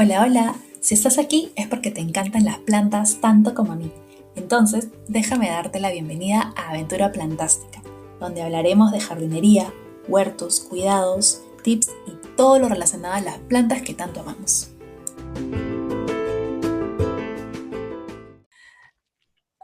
Hola, hola. Si estás aquí es porque te encantan las plantas tanto como a mí. Entonces, déjame darte la bienvenida a Aventura Plantástica, donde hablaremos de jardinería, huertos, cuidados, tips y todo lo relacionado a las plantas que tanto amamos.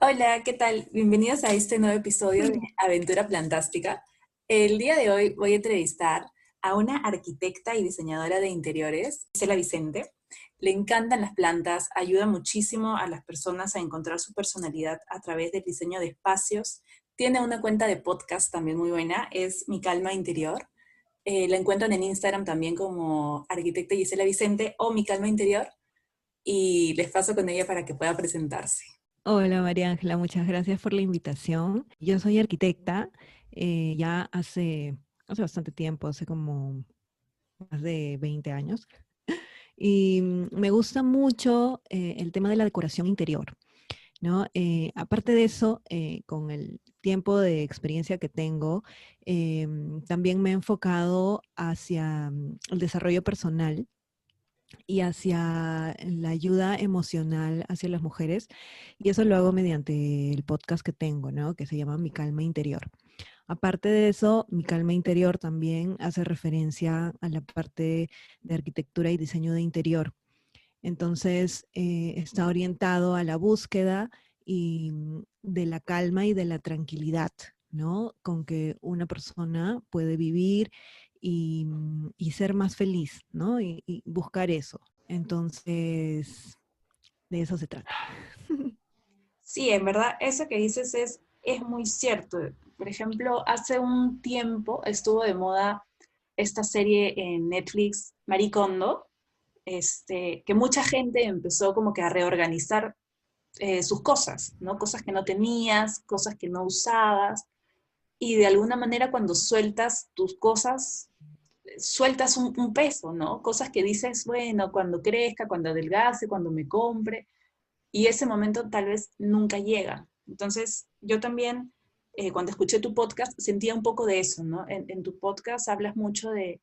Hola, ¿qué tal? Bienvenidos a este nuevo episodio de Aventura Plantástica. El día de hoy voy a entrevistar a una arquitecta y diseñadora de interiores, Gisela Vicente. Le encantan las plantas, ayuda muchísimo a las personas a encontrar su personalidad a través del diseño de espacios. Tiene una cuenta de podcast también muy buena, es Mi Calma Interior. La encuentran en Instagram también como arquitecta Gisela Vicente o Mi Calma Interior y les paso con ella para que pueda presentarse. Hola María Ángela, muchas gracias por la invitación. Yo soy arquitecta ya hace bastante tiempo, hace como más de 20 años, y me gusta mucho el tema de la decoración interior, ¿no? Aparte de eso, con el tiempo de experiencia que tengo, también me he enfocado hacia el desarrollo personal y hacia la ayuda emocional hacia las mujeres. Y eso lo hago mediante el podcast que tengo, ¿no? Que se llama Mi Calma Interior. Aparte de eso, Mi Calma Interior también hace referencia a la parte de arquitectura y diseño de interior. Entonces, está orientado a la búsqueda de la calma y de la tranquilidad, ¿no? Con que una persona puede vivir y ser más feliz, ¿no? Y buscar eso. Entonces, de eso se trata. Sí, en verdad, eso que dices es muy cierto. Por ejemplo, hace un tiempo estuvo de moda esta serie en Netflix, Marie Kondo, que mucha gente empezó como que a reorganizar sus cosas, ¿no? Cosas que no tenías, cosas que no usabas, y de alguna manera cuando sueltas tus cosas, sueltas un peso, ¿no? Cosas que dices, bueno, cuando crezca, cuando adelgace, cuando me compre, y ese momento tal vez nunca llega. Entonces, yo también, cuando escuché tu podcast, sentía un poco de eso, ¿no? En tu podcast hablas mucho de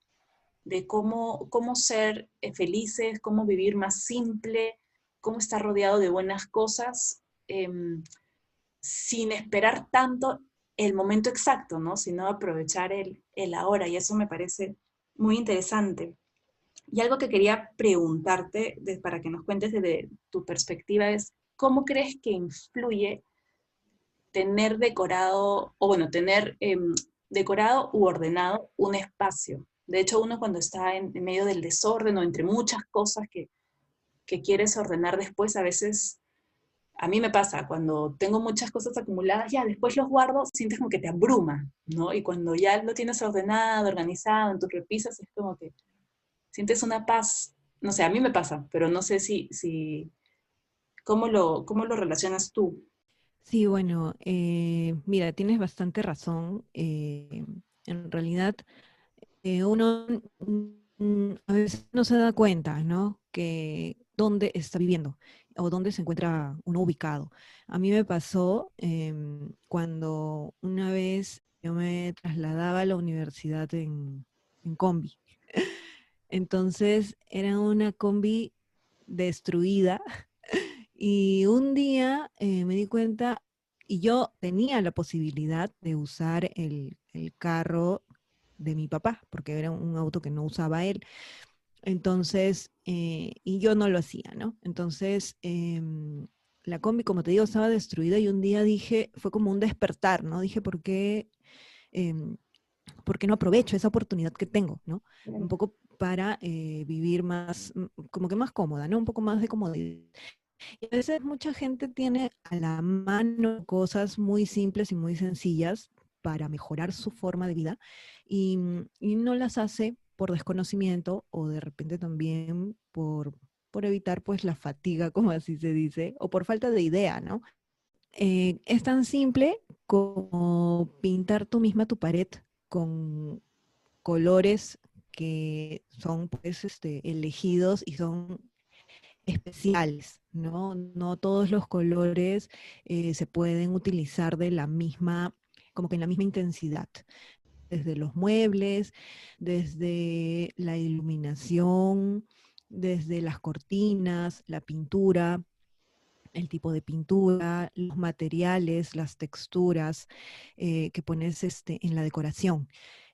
cómo ser felices, cómo vivir más simple, cómo estar rodeado de buenas cosas, sin esperar tanto el momento exacto, ¿no? Sino aprovechar el ahora, y eso me parece muy interesante. Y algo que quería preguntarte, para que nos cuentes desde tu perspectiva, es ¿cómo crees que influye tener decorado, o bueno, tener decorado u ordenado un espacio? De hecho, uno cuando está en medio del desorden o entre muchas cosas que quieres ordenar después, a veces, a mí me pasa, cuando tengo muchas cosas acumuladas, ya después los guardo, sientes como que te abruma, ¿no? Y cuando ya lo tienes ordenado, organizado en tus repisas, es como que sientes una paz. No sé, a mí me pasa, pero no sé si ¿cómo lo relacionas tú? Sí, bueno, mira, tienes bastante razón. En realidad, uno a veces no se da cuenta, ¿no? Que dónde está viviendo o dónde se encuentra uno ubicado. A mí me pasó cuando una vez yo me trasladaba a la universidad en combi. Entonces era una combi destruida y un día me di cuenta y yo tenía la posibilidad de usar el carro de mi papá, porque era un auto que no usaba él. Entonces, y yo no lo hacía, ¿no? Entonces, la combi, como te digo, estaba destruida y un día dije, fue como un despertar, ¿no? Dije, em, ¿por qué no aprovecho esa oportunidad que tengo, ¿no? Un poco para vivir más, como que más cómoda, ¿no? Un poco más de comodidad. Y a veces mucha gente tiene a la mano cosas muy simples y muy sencillas para mejorar su forma de vida y no las hace por desconocimiento o de repente también por evitar pues la fatiga, como así se dice, o por falta de idea, ¿no? Es tan simple como pintar tú misma tu pared con colores que son pues elegidos y son especiales, ¿no? No todos los colores se pueden utilizar de la misma, como que en la misma intensidad. Desde los muebles, desde la iluminación, desde las cortinas, la pintura, el tipo de pintura, los materiales, las texturas que pones en la decoración.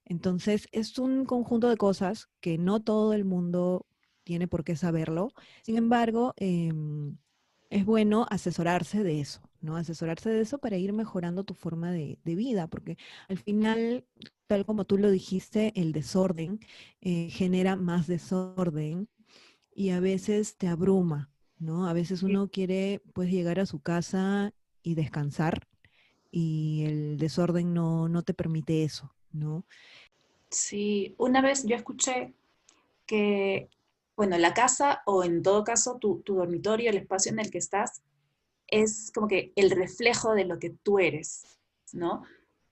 Entonces, es un conjunto de cosas que no todo el mundo tiene por qué saberlo. Sin embargo, es bueno asesorarse de eso, ¿no? Asesorarse de eso para ir mejorando tu forma de vida, porque al final, tal como tú lo dijiste, el desorden genera más desorden y a veces te abruma, ¿no? A veces uno quiere pues llegar a su casa y descansar y el desorden no te permite eso, ¿no? Sí, una vez yo escuché que, bueno, la casa o en todo caso tu dormitorio, el espacio en el que estás, es como que el reflejo de lo que tú eres, ¿no?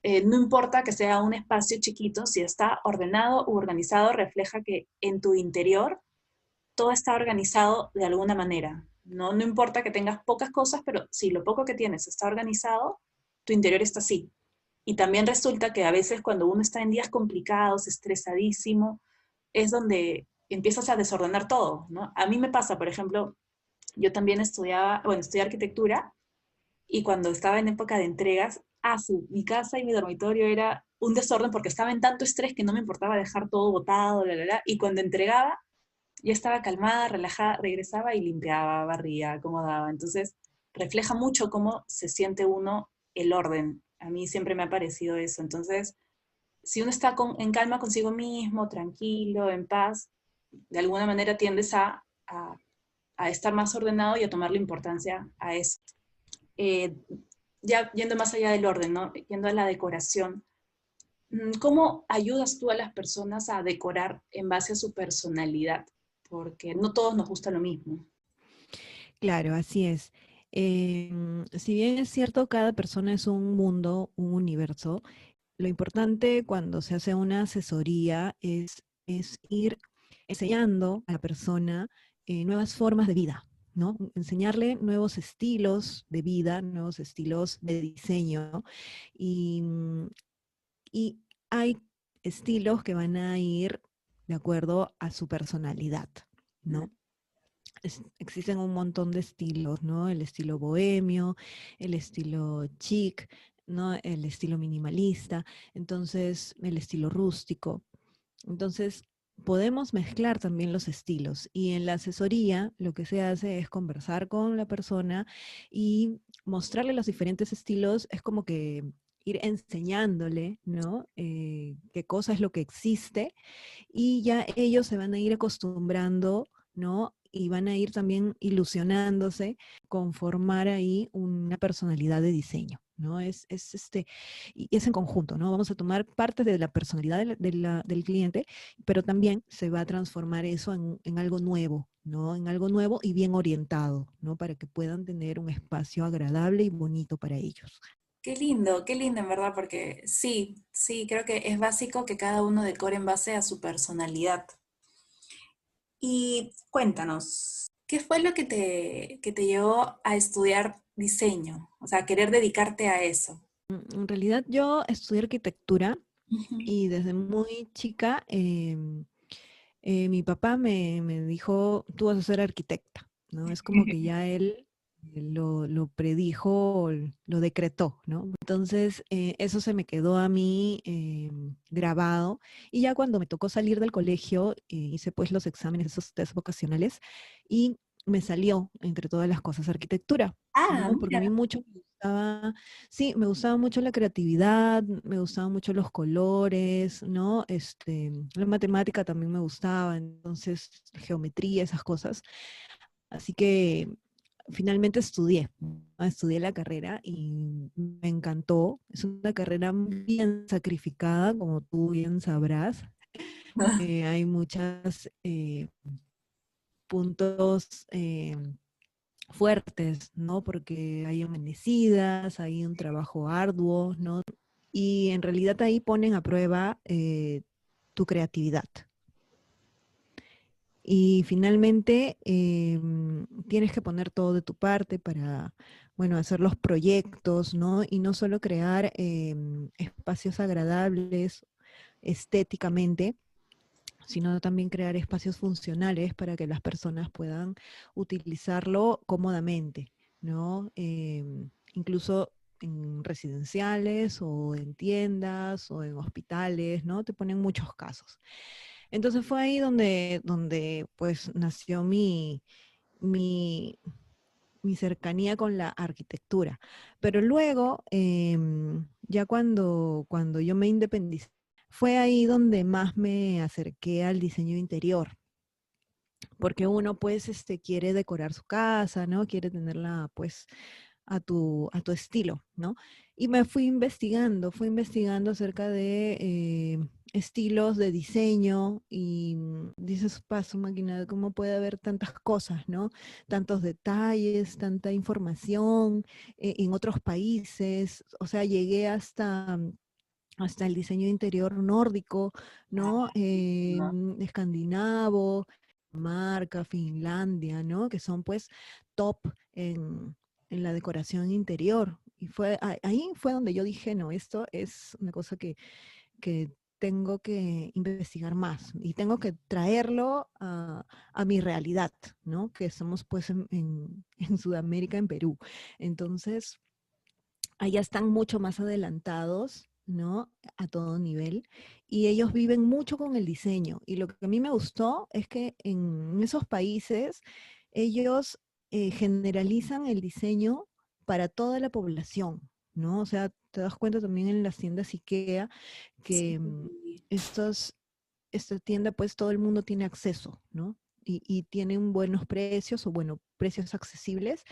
No importa que sea un espacio chiquito, si está ordenado u organizado, refleja que en tu interior todo está organizado de alguna manera, ¿no? No importa que tengas pocas cosas, pero si lo poco que tienes está organizado, tu interior está así. Y también resulta que a veces cuando uno está en días complicados, estresadísimo, es donde empiezas a desordenar todo, ¿no? A mí me pasa, por ejemplo, yo también estudiaba, bueno, estudié arquitectura y cuando estaba en época de entregas, mi casa y mi dormitorio era un desorden porque estaba en tanto estrés que no me importaba dejar todo botado, y cuando entregaba, ya estaba calmada, relajada, regresaba y limpiaba, barría, acomodaba. Entonces, refleja mucho cómo se siente uno el orden. A mí siempre me ha parecido eso. Entonces, si uno está en calma consigo mismo, tranquilo, en paz, de alguna manera tiendes a estar más ordenado y a tomarle importancia a eso. Eh, ya yendo más allá del orden, ¿no? Yendo a la decoración, ¿cómo ayudas tú a las personas a decorar en base a su personalidad? Porque no todos nos gusta lo mismo. Claro, así es. Si bien es cierto, cada persona es un mundo, un universo, lo importante cuando se hace una asesoría es ir enseñando a la persona nuevas formas de vida, ¿no? Enseñarle nuevos estilos de vida, nuevos estilos de diseño. Y, y hay estilos que van a ir de acuerdo a su personalidad, ¿no? Existen un montón de estilos, ¿no? El estilo bohemio, el estilo chic, ¿no? El estilo minimalista, entonces el estilo rústico. Entonces, podemos mezclar también los estilos y en la asesoría lo que se hace es conversar con la persona y mostrarle los diferentes estilos, es como que ir enseñándole, ¿no? Qué cosa es lo que existe y ya ellos se van a ir acostumbrando, ¿no? Y van a ir también ilusionándose con formar ahí una personalidad de diseño, ¿no? Y es en conjunto, ¿no? Vamos a tomar parte de la personalidad del cliente, pero también se va a transformar eso en algo nuevo, ¿no? En algo nuevo y bien orientado, ¿no? Para que puedan tener un espacio agradable y bonito para ellos. Qué lindo en verdad, porque sí, sí, creo que es básico que cada uno decore en base a su personalidad. Y cuéntanos, ¿qué fue lo que te llevó a estudiar diseño? O sea, a querer dedicarte a eso. En realidad yo estudié arquitectura Ujú. y desde muy chica mi papá me dijo, tú vas a ser arquitecta, ¿no? Es como que ya él lo predijo, lo decretó, ¿no? Entonces, eso se me quedó a mí grabado y ya cuando me tocó salir del colegio, hice pues los exámenes, esos test vocacionales y me salió entre todas las cosas arquitectura, Ah, ¿no? Porque a mira. mí mucho me gustaba, sí, me gustaba mucho la creatividad, me gustaban mucho los colores, ¿no? La matemática también me gustaba, entonces geometría, esas cosas. Así que finalmente estudié, ¿no? Estudié la carrera y me encantó. Es una carrera bien sacrificada, como tú bien sabrás. Hay muchos puntos fuertes, ¿no? Porque hay amanecidas, hay un trabajo arduo, ¿no? Y en realidad ahí ponen a prueba tu creatividad. Y finalmente tienes que poner todo de tu parte para, bueno, hacer los proyectos, ¿no? Y no solo crear espacios agradables estéticamente, sino también crear espacios funcionales para que las personas puedan utilizarlo cómodamente, ¿no? Incluso en residenciales o en tiendas o en hospitales, ¿no? Te ponen muchos casos. Entonces fue ahí donde pues nació mi, mi cercanía con la arquitectura. Pero luego, ya cuando yo me independicé, fue ahí donde más me acerqué al diseño interior, porque uno pues quiere decorar su casa, ¿no? Quiere tenerla pues a tu estilo, ¿no? Y me fui investigando acerca de estilos de diseño y dices, paso máquina, ¿cómo puede haber tantas cosas, ¿no? Tantos detalles, tanta información en otros países, o sea, llegué hasta el diseño interior nórdico, ¿no? ¿no? Escandinavo, Marca, Finlandia, ¿no? Que son pues top en la decoración interior. Y ahí fue donde yo dije, no, esto es una cosa que tengo que investigar más y tengo que traerlo a mi realidad, ¿no? Que somos pues en Sudamérica, en Perú. Entonces, allá están mucho más adelantados, ¿no? A todo nivel. Y ellos viven mucho con el diseño. Y lo que a mí me gustó es que en esos países ellos generalizan el diseño para toda la población, ¿no? O sea, te das cuenta también en las tiendas IKEA que Sí. estos, esta tienda pues todo el mundo tiene acceso, ¿no? Y tienen buenos precios o bueno, precios accesibles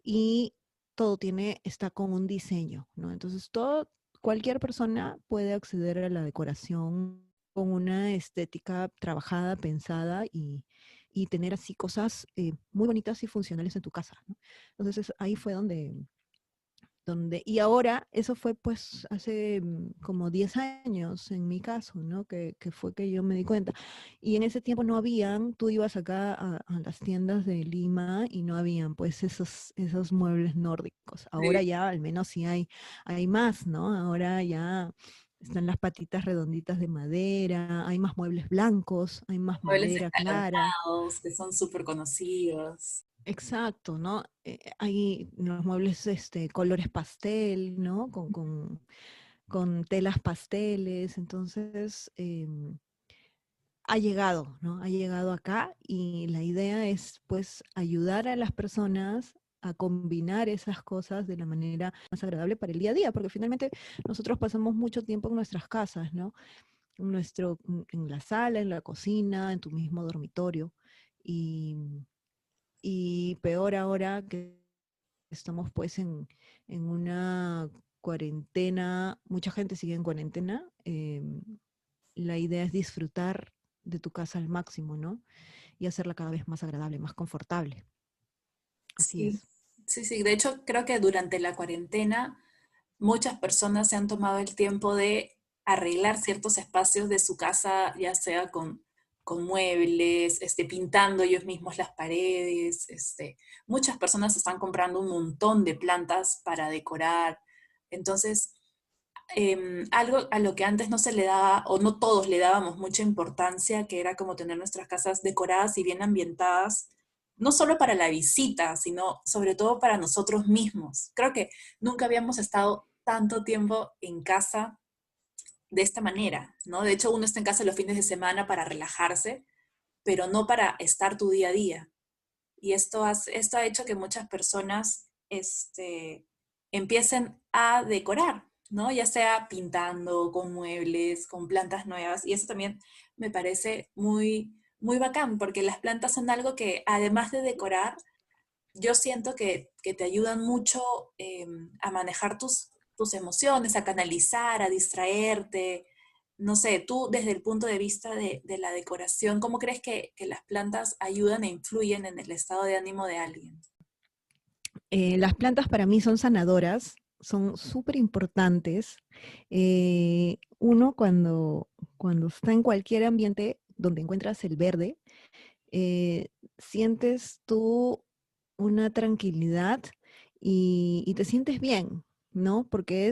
y todo está con un diseño, ¿no? Entonces, cualquier persona puede acceder a la decoración con una estética trabajada, pensada y tener así cosas muy bonitas y funcionales en tu casa, ¿no? Entonces, ahí fue y ahora, eso fue pues hace como 10 años en mi caso, ¿no? Que fue que yo me di cuenta. Y en ese tiempo no habían, tú ibas acá a las tiendas de Lima y no habían pues esos muebles nórdicos. Ahora Sí, ya al menos sí hay más, ¿no? Ahora ya están las patitas redonditas de madera, hay más muebles blancos, hay más muebles madera clara. escalonados que son súper conocidos. Exacto, ¿no? Hay los muebles, colores pastel, ¿no? Con telas pasteles, entonces ha llegado, ¿no? Ha llegado acá y la idea es, pues, ayudar a las personas a combinar esas cosas de la manera más agradable para el día a día, porque finalmente nosotros pasamos mucho tiempo en nuestras casas, ¿no? En la sala, en la cocina, en tu mismo dormitorio. Y, y peor ahora que estamos pues en una cuarentena, mucha gente sigue en cuarentena, la idea es disfrutar de tu casa al máximo, ¿no? Y hacerla cada vez más agradable, más confortable. Así Sí, es. sí, sí. De hecho, creo que durante la cuarentena muchas personas se han tomado el tiempo de arreglar ciertos espacios de su casa, ya sea con muebles, pintando ellos mismos las paredes. Muchas personas están comprando un montón de plantas para decorar. Entonces, algo a lo que antes no se le daba, o no todos le dábamos mucha importancia, que era como tener nuestras casas decoradas y bien ambientadas, no solo para la visita, sino sobre todo para nosotros mismos. Creo que nunca habíamos estado tanto tiempo en casa de esta manera, ¿no? De hecho, uno está en casa los fines de semana para relajarse, pero no para estar tu día a día. Y esto ha hecho que muchas personas empiecen a decorar, ¿no? Ya sea pintando, con muebles, con plantas nuevas. Y eso también me parece muy, muy bacán, porque las plantas son algo que, además de decorar, yo siento que te ayudan mucho a manejar tus emociones, a canalizar, a distraerte. No sé, tú desde el punto de vista de la decoración, ¿cómo crees que las plantas ayudan e influyen en el estado de ánimo de alguien? Las plantas para mí son sanadoras, son súper importantes. Uno cuando está en cualquier ambiente donde encuentras el verde, eh, sientes tú una tranquilidad y te sientes bien, ¿no? Porque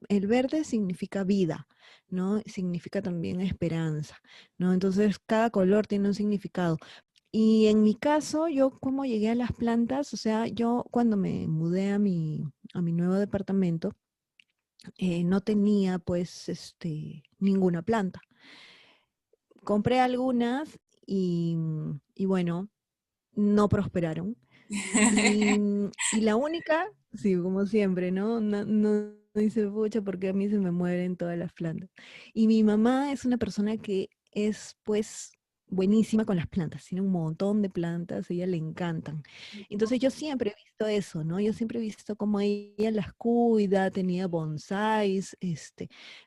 el verde significa vida, ¿no? Significa también esperanza, ¿no? Entonces, cada color tiene un significado. Y en mi caso, yo como llegué a las plantas, o sea, yo cuando me mudé a mi nuevo departamento, no tenía pues ninguna planta. Compré algunas y bueno, no prosperaron. Y la única, sí, como siempre, ¿no? No dice pucha porque a mí se me mueren todas las plantas. Y mi mamá es una persona que es pues buenísima con las plantas, tiene un montón de plantas, a ella le encantan. Entonces yo siempre he visto eso, ¿no? Yo siempre he visto cómo ella las cuida, tenía bonsáis,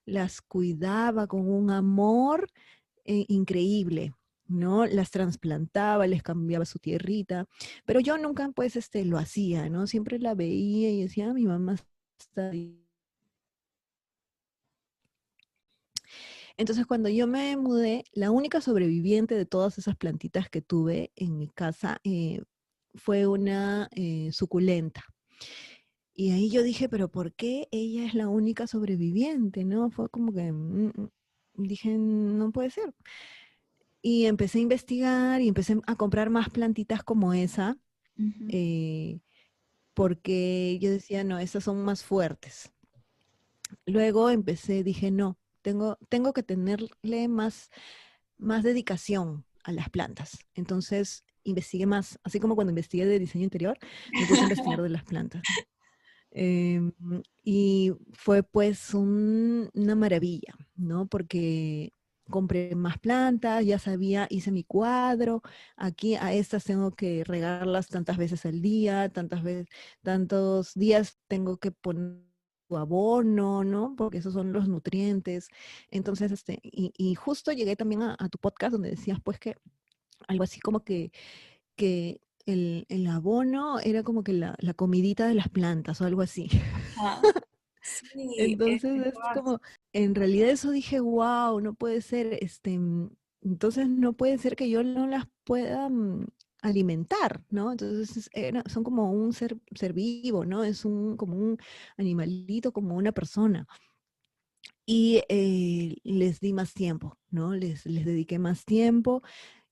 las cuidaba con un amor increíble. ¿No? Las trasplantaba, les cambiaba su tierrita, pero yo nunca pues lo hacía, ¿no? Siempre la veía y decía, "Ah, mi mamá está ahí". Entonces cuando yo me mudé, la única sobreviviente de todas esas plantitas que tuve en mi casa fue una suculenta. Y ahí yo dije, pero ¿por qué ella es la única sobreviviente? ¿No? Fue como que dije, no puede ser. Y empecé a investigar y empecé a comprar más plantitas como esa, Ujú. eh, porque yo decía, no, esas son más fuertes. Luego empecé, dije, no, tengo que tenerle más dedicación a las plantas. Entonces investigué más, así como cuando investigué de diseño interior, me puse a investigar de las plantas. Em, y fue pues una maravilla, ¿no? Porque compré más plantas, ya sabía, hice mi cuadro, aquí a estas tengo que regarlas tantas veces al día, tantas veces, tantos días tengo que poner su abono, ¿no? Porque esos son los nutrientes. Entonces, y justo llegué también a tu podcast donde decías pues que algo así como que el abono era como que la comidita de las plantas o algo así. Ajá. Sí, Entonces es verdad. como, en realidad eso dije, wow, no puede ser, entonces no puede ser que yo no las pueda alimentar, ¿no? Entonces son como un ser vivo, ¿no? Es como un animalito, como una persona. Y les di más tiempo, ¿no? Les dediqué más tiempo.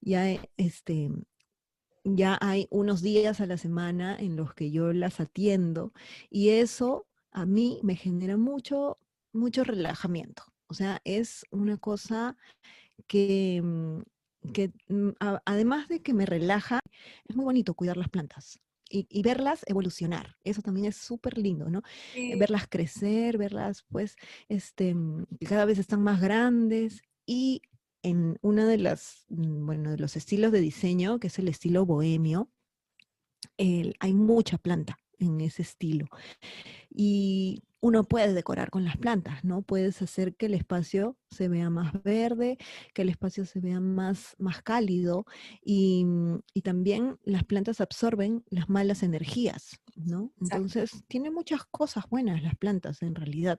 Ya, ya hay unos días a la semana en los que yo las atiendo y eso a mí me genera mucho relajamiento. O sea, es una cosa que, además de que me relaja, es muy bonito cuidar las plantas. Y verlas evolucionar, eso también es súper lindo, ¿no? Sí, Verlas crecer, verlas pues, que cada vez están más grandes y en una de bueno, de los estilos de diseño, que es el estilo bohemio, hay mucha planta en ese estilo. Y uno puede decorar con las plantas, ¿no? Puedes hacer que el espacio se vea más verde, que el espacio se vea más cálido y también las plantas absorben las malas energías, ¿no? exacto. Entonces, tiene muchas cosas buenas las plantas en realidad.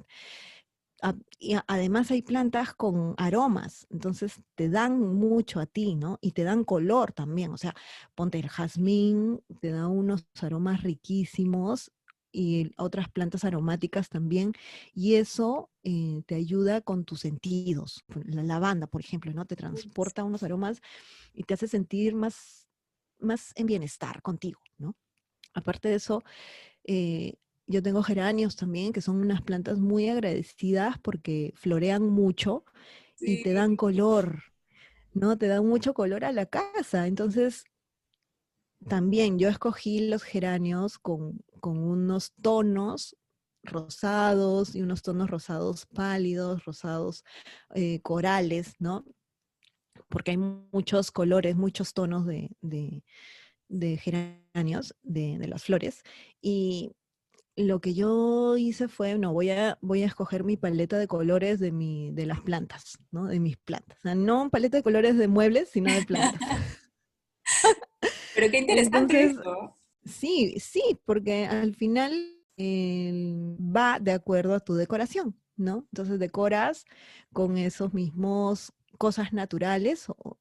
Además hay plantas con aromas, entonces te dan mucho a ti, ¿no? Y te dan color también, o sea, ponte el jazmín, te da unos aromas riquísimos y otras plantas aromáticas también, y eso te ayuda con tus sentidos. La lavanda, por ejemplo, ¿no? Te transporta unos aromas y te hace sentir más en bienestar contigo, ¿no? Aparte de eso, eh, yo tengo geranios también, que son unas plantas muy agradecidas porque florean mucho y te Sí, dan color, ¿no? Te dan mucho color a la casa. Entonces, también yo escogí los geranios con unos tonos rosados y unos tonos rosados pálidos, rosados corales, ¿no? Porque hay muchos colores, muchos tonos de geranios, de las flores. Y lo que yo hice fue, no, voy a escoger mi paleta de colores de las plantas, ¿no? De mis plantas. O sea, no paleta de colores de muebles, sino de plantas. pero qué interesante Entonces, eso. sí, porque al final va de acuerdo a tu decoración, ¿no? Entonces decoras con esos mismos cosas naturales o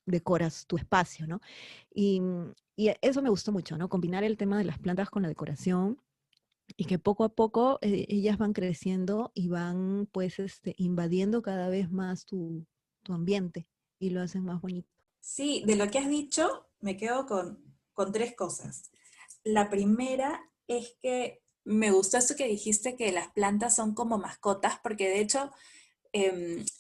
decoras tu espacio, ¿no? Y, y eso me gustó mucho, ¿no? Combinar el tema de las plantas con la decoración y que poco a poco ellas van creciendo y van pues invadiendo cada vez más tu ambiente y lo hacen más bonito. Sí, de lo que has dicho, me quedo con tres cosas. La primera es que me gustó eso que dijiste que las plantas son como mascotas, porque de hecho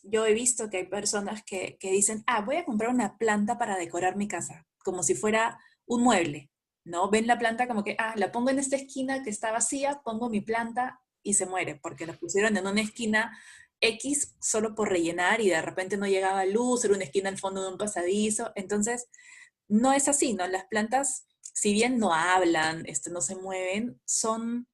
yo he visto que hay personas que dicen, ah, voy a comprar una planta para decorar mi casa, como si fuera un mueble, ¿no? Ven la planta como que, ah, la pongo en esta esquina que está vacía, pongo mi planta y se muere, porque la pusieron en una esquina X solo por rellenar y de repente no llegaba luz, era una esquina al fondo de un pasadizo. Entonces, no es así, ¿no? Las plantas, si bien no hablan, no se mueven, son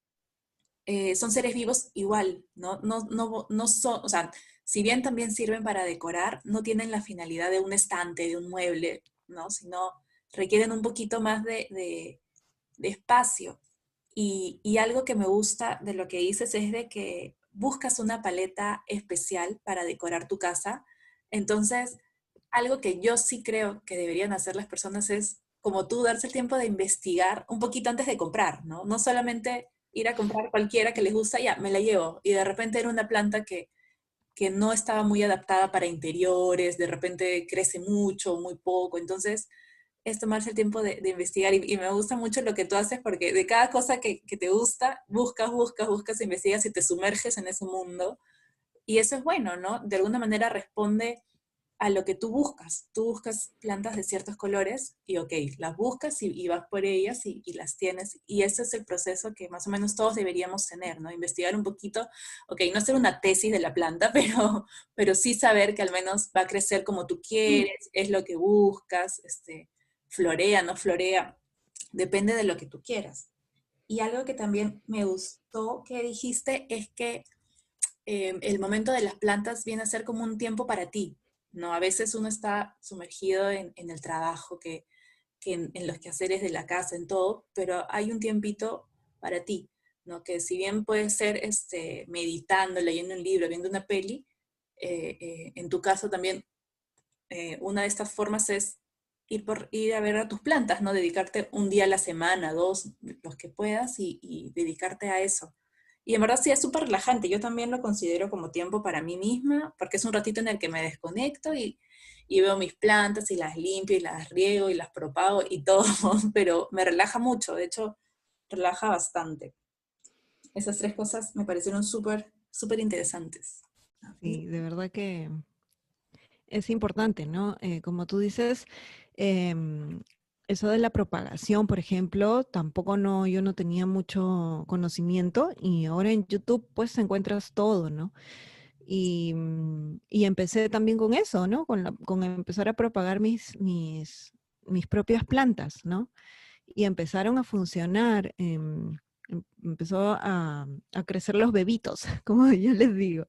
seres vivos igual, ¿no? No son, o sea, si bien también sirven para decorar, no tienen la finalidad de un estante, de un mueble, ¿no? Sino requieren un poquito más de espacio. Y algo que me gusta de lo que dices es de que buscas una paleta especial para decorar tu casa. Entonces, algo que yo sí creo que deberían hacer las personas es, como tú, darse el tiempo de investigar un poquito antes de comprar, ¿no? No solamente ir a comprar cualquiera que les gusta, ya, me la llevo. Y de repente era una planta que no estaba muy adaptada para interiores, de repente crece mucho, muy poco. Entonces, es tomarse el tiempo de investigar y me gusta mucho lo que tú haces porque de cada cosa que te gusta, buscas, investigas y te sumerges en ese mundo. Y eso es bueno, ¿no? De alguna manera responde a lo que tú buscas. Tú buscas plantas de ciertos colores y, ok, las buscas y vas por ellas y las tienes. Y ese es el proceso que más o menos todos deberíamos tener, ¿no? Investigar un poquito, ok, no hacer una tesis de la planta, pero sí saber que al menos va a crecer como tú quieres, es lo que buscas, florea, no florea, depende de lo que tú quieras. Y algo que también me gustó que dijiste es que el momento de las plantas viene a ser como un tiempo para ti, ¿no? A veces uno está sumergido en el trabajo, que en los quehaceres de la casa, en todo, pero hay un tiempito para ti, ¿no? Que si bien puede ser meditando, leyendo un libro, viendo una peli, en tu caso también una de estas formas es ir a ver a tus plantas, ¿no? Dedicarte un día a la semana, dos, los que puedas, y dedicarte a eso. Y en verdad sí es súper relajante. Yo también lo considero como tiempo para mí misma, porque es un ratito en el que me desconecto y veo mis plantas y las limpio y las riego y las propago y todo, pero me relaja mucho, de hecho, relaja bastante. Esas tres cosas me parecieron súper interesantes. Sí, de verdad que es importante, ¿no? Como tú dices, em, eso de la propagación, por ejemplo, tampoco no, yo no tenía mucho conocimiento y ahora en YouTube pues encuentras todo, ¿no? Y empecé también con eso, ¿no? Con empezar a propagar mis propias plantas, ¿no? Y empezaron a funcionar, empezó a crecer los bebitos, como yo les digo,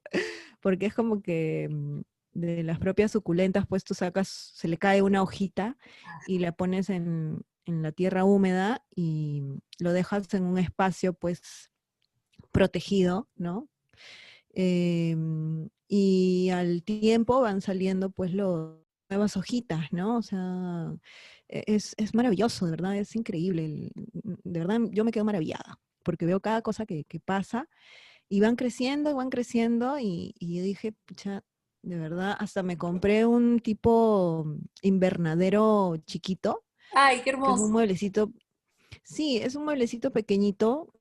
porque es como que de las propias suculentas, pues tú sacas, se le cae una hojita y la pones en la tierra húmeda y lo dejas en un espacio, pues, protegido, ¿no? Y al tiempo van saliendo pues las nuevas hojitas, ¿no? O sea, es maravilloso, de verdad, es increíble. De verdad, yo me quedo maravillada, porque veo cada cosa que pasa y van creciendo y yo dije, pucha, de verdad, hasta me compré un tipo invernadero chiquito, Ay, qué que es un hermoso. mueblecito. Sí, es un mueblecito pequeñito,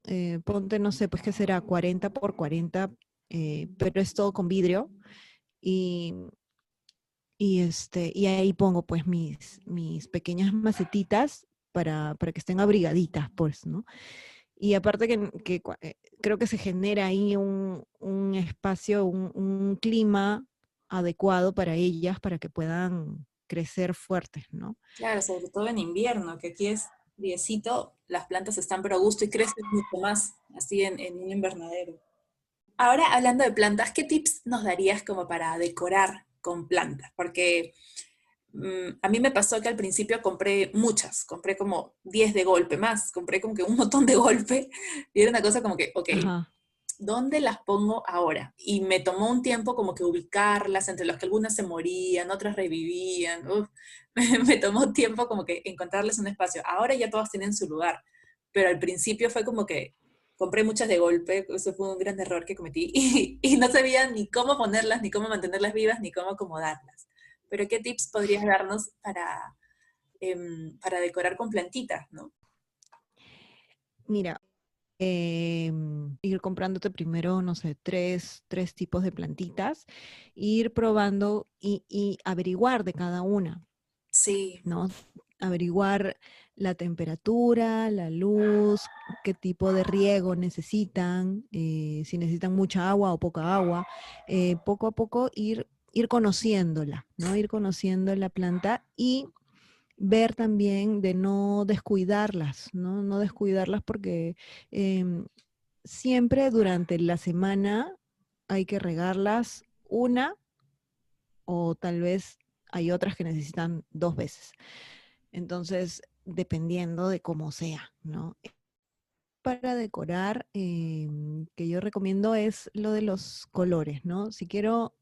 ponte, no sé, pues que será 40 por 40, pero es todo con vidrio y, y ahí pongo pues mis pequeñas macetitas para que estén abrigaditas, pues, ¿no? Y aparte creo que se genera ahí un espacio, un clima adecuado para ellas para que puedan crecer fuertes, ¿no? Claro, sobre todo en invierno, que aquí es friecito, las plantas están pero a gusto y crecen mucho más, así en un invernadero. Ahora, hablando de plantas, ¿qué tips nos darías como para decorar con plantas? Porque a mí me pasó que al principio compré muchas, compré como 10 de golpe más, compré como que un montón de golpe, y era una cosa como que, ok, Ajá. ¿dónde las pongo ahora? Y me tomó un tiempo como que ubicarlas, entre las que algunas se morían, otras revivían. Uf, me tomó tiempo como que encontrarles un espacio. Ahora ya todas tienen su lugar, pero al principio fue como que, compré muchas de golpe, eso fue un gran error que cometí, y no sabía ni cómo ponerlas, ni cómo mantenerlas vivas, ni cómo acomodarlas. Pero ¿qué tips podrías darnos para decorar con plantitas, ¿no? Mira, ir comprándote primero, no sé, tres tipos de plantitas, ir probando y averiguar de cada una, Sí, ¿no? Averiguar la temperatura, la luz, qué tipo de riego necesitan, si necesitan mucha agua o poca agua. Poco a poco ir conociéndola, ¿no? Ir conociendo la planta y ver también de no descuidarlas, ¿no? No descuidarlas porque siempre durante la semana hay que regarlas una o tal vez hay otras que necesitan 2 veces. Entonces, dependiendo de cómo sea, ¿no? Para decorar, que yo recomiendo es lo de los colores, ¿no? Si quiero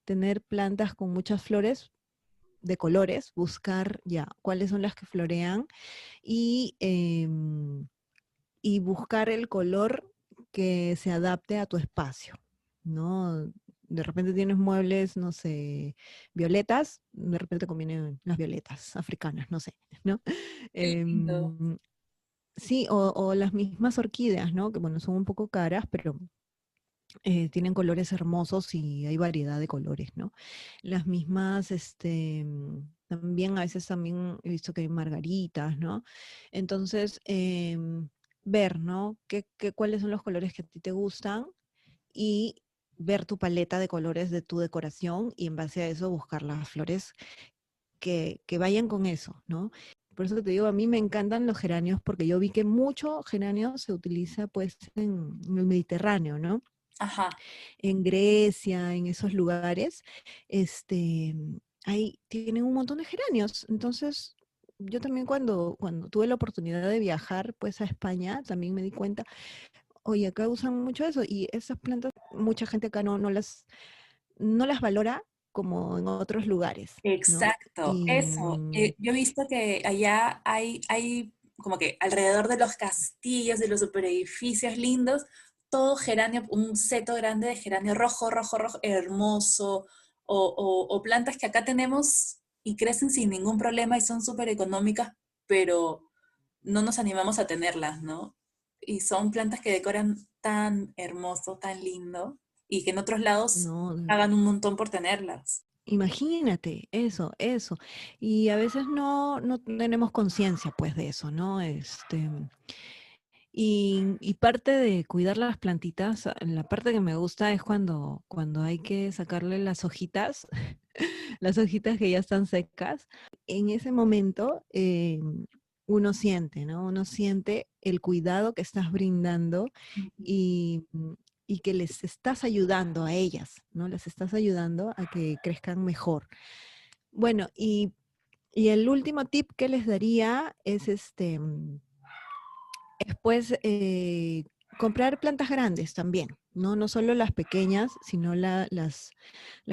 tener plantas con muchas flores de colores, buscar ya cuáles son las que florean y, y buscar el color que se adapte a tu espacio, ¿no? De repente tienes muebles, no sé, violetas, de repente te convienen las violetas africanas, no sé, ¿no? qué lindo. Em, sí, o las mismas orquídeas, ¿no? Que bueno, son un poco caras, pero tienen colores hermosos y hay variedad de colores, ¿no? Las mismas, también a veces también he visto que hay margaritas, ¿no? Entonces, ver, ¿no? Cuáles son los colores que a ti te gustan y ver tu paleta de colores de tu decoración y en base a eso buscar las flores que vayan con eso, ¿no? Por eso te digo, a mí me encantan los geranios porque yo vi que mucho geranio se utiliza pues en el Mediterráneo, ¿no? Ajá, En Grecia, en esos lugares, este, ahí tienen un montón de geranios. Entonces, yo también cuando tuve la oportunidad de viajar pues a España, también me di cuenta, oye, acá usan mucho eso y esas plantas, mucha gente acá no las valora como en otros lugares, ¿no? exacto, Y eso. Yo he visto que allá hay como que alrededor de los castillos, de los superedificios lindos, todo geranio, un seto grande de geranio rojo, rojo, rojo, hermoso, o plantas que acá tenemos y crecen sin ningún problema y son súper económicas, pero no nos animamos a tenerlas, ¿no? Y son plantas que decoran tan hermoso, tan lindo, y que en otros lados no, pagan un montón por tenerlas. imagínate, eso. Y a veces no tenemos conciencia pues de eso, ¿no? Y parte de cuidar las plantitas, la parte que me gusta es cuando hay que sacarle las hojitas, las hojitas que ya están secas. En ese momento uno siente, ¿no? Uno siente el cuidado que estás brindando y, y que les estás ayudando a ellas, ¿no? Les estás ayudando a que crezcan mejor. Bueno, y el último tip que les daría es después, comprar plantas grandes también, ¿no? No solo las pequeñas, sino las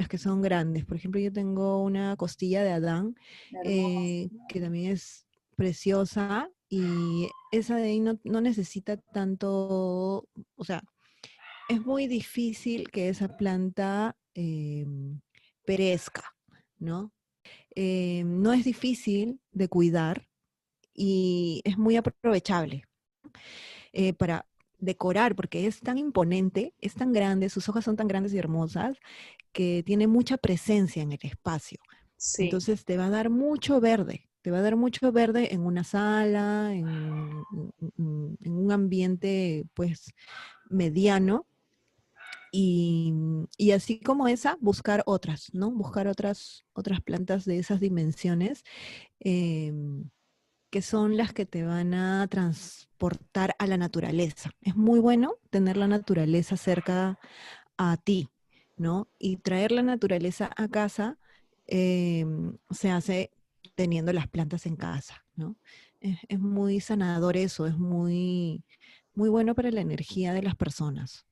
que son grandes. Por ejemplo, yo tengo una costilla de Adán, Hermoso. que también es preciosa y esa de ahí no necesita tanto, o sea, es muy difícil que esa planta perezca, ¿no? No es difícil de cuidar y es muy aprovechable para decorar, porque es tan imponente, es tan grande, sus hojas son tan grandes y hermosas, que tiene mucha presencia en el espacio. Sí, Entonces te va a dar mucho verde, te va a dar mucho verde en una sala, en un ambiente pues mediano. Y así como esa, buscar otras, ¿no? Buscar otras plantas de esas dimensiones em, que son las que te van a transportar a la naturaleza. Es muy bueno tener la naturaleza cerca a ti, ¿no? Y traer la naturaleza a casa se hace teniendo las plantas en casa, ¿no? Es muy sanador eso, es muy bueno para la energía de las personas.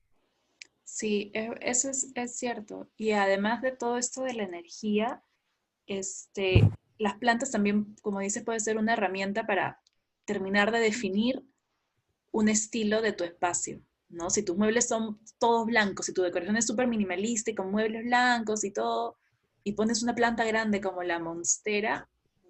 sí, eso es cierto. Y además de todo esto de la energía, las plantas también, como dices, puede ser una herramienta para terminar de definir un estilo de tu espacio, ¿no? Si tus muebles son todos blancos, si tu decoración es súper minimalista y con muebles blancos y todo, y pones una planta grande como la monstera, o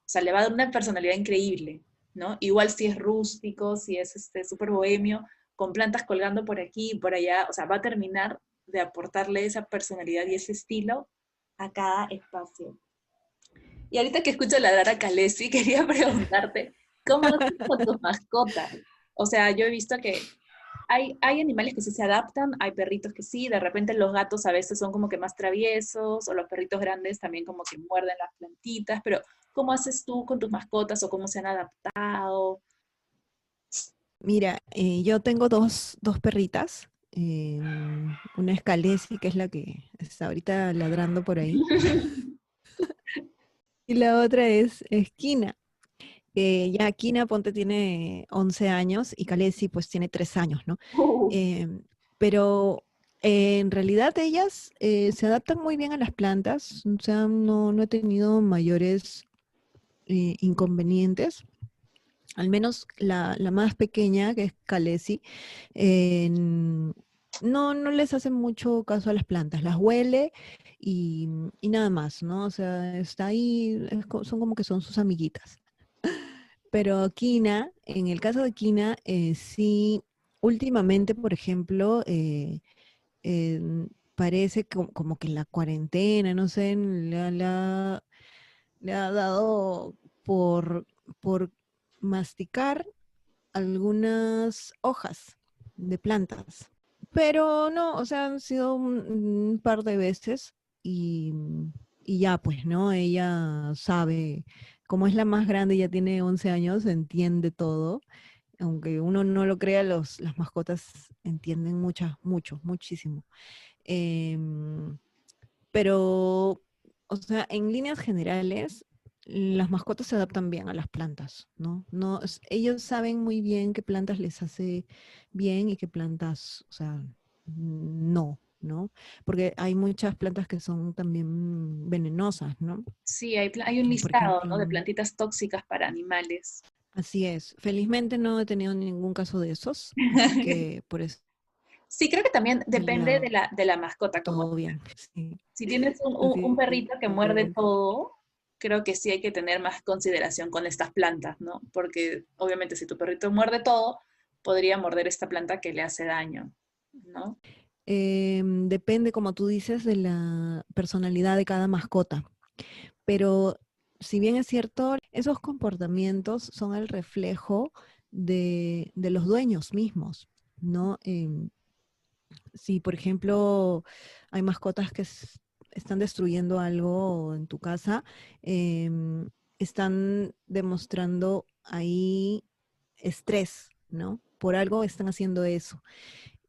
sea, le va a dar una personalidad increíble, ¿no? Igual si es rústico, si es súper bohemio, con plantas colgando por aquí y por allá, o sea, va a terminar de aportarle esa personalidad y ese estilo a cada espacio. Y ahorita que escucho ladrar a Kalesi, quería preguntarte, ¿cómo haces con tus mascotas? O sea, yo he visto que hay animales que sí se adaptan, hay perritos que sí, de repente los gatos a veces son como que más traviesos, o los perritos grandes también como que muerden las plantitas, pero ¿cómo haces tú con tus mascotas o cómo se han adaptado? Mira, yo tengo dos perritas. Una es Calesi, que es la que está ahorita ladrando por ahí. Y la otra es Esquina. Ya Kina, ponte, tiene 11 años y Calesi pues tiene 3 años, ¿no? Em, pero en realidad ellas se adaptan muy bien a las plantas, o sea, no he tenido mayores inconvenientes. Al menos la más pequeña, que es Calesi, no les hace mucho caso a las plantas, las huele y nada más, ¿no? O sea, está ahí, son como que son sus amiguitas. Pero Kina, en el caso de Kina, sí, últimamente, por ejemplo, parece como que la cuarentena, no sé, le ha dado por, por masticar algunas hojas de plantas. Pero no, o sea, han sido un par de veces y, y ya, pues, ¿no? Ella sabe, como es la más grande, ya tiene 11 años, entiende todo. Aunque uno no lo crea, las mascotas entienden muchísimo. Em, pero, o sea, en líneas generales, las mascotas se adaptan bien a las plantas, ¿no? Ellos saben muy bien qué plantas les hace bien y qué plantas, o sea, no, ¿no? Porque hay muchas plantas que son también venenosas, ¿no? Sí, hay un Por listado, ejemplo, ¿no? De plantitas tóxicas para animales. así es. Felizmente no he tenido ningún caso de esos, así que por ese Sí, creo que también depende de lado, la mascota, como todo bien. Sí, si tienes un perrito que muerde definitivamente. todo, creo que sí hay que tener más consideración con estas plantas, ¿no? Porque obviamente si tu perrito muerde todo, podría morder esta planta que le hace daño, ¿no? Depende, como tú dices, de la personalidad de cada mascota. Pero si bien es cierto, esos comportamientos son el reflejo de los dueños mismos, ¿no? Si, por ejemplo, hay mascotas que están destruyendo algo en tu casa, están demostrando ahí estrés, ¿no? Por algo están haciendo eso.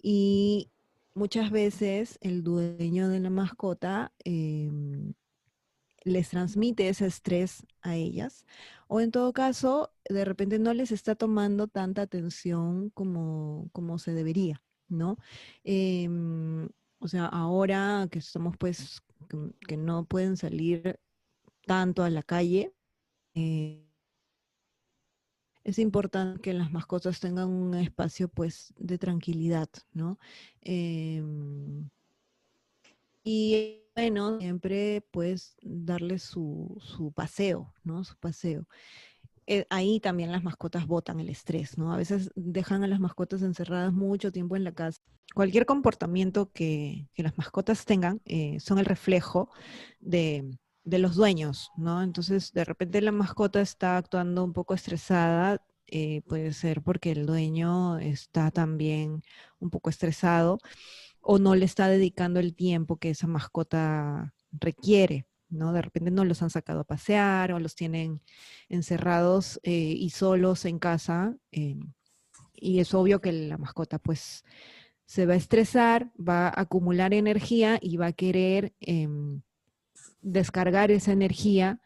Y muchas veces el dueño de la mascota les transmite ese estrés a ellas, o en todo caso, de repente no les está tomando tanta atención como se debería, ¿no? Em, o sea, ahora que estamos pues, que no pueden salir tanto a la calle, eh, es importante que las mascotas tengan un espacio pues de tranquilidad, ¿no? Em, y bueno, siempre pues darles su paseo, ¿no? Su paseo. Ahí también las mascotas botan el estrés, ¿no? A veces dejan a las mascotas encerradas mucho tiempo en la casa. Cualquier comportamiento que las mascotas tengan son el reflejo de los dueños, ¿no? Entonces, de repente la mascota está actuando un poco estresada, puede ser porque el dueño está también un poco estresado o no le está dedicando el tiempo que esa mascota requiere, ¿no? De repente no los han sacado a pasear o los tienen encerrados y solos en casa. Y es obvio que la mascota pues se va a estresar, va a acumular energía y va a querer descargar esa energía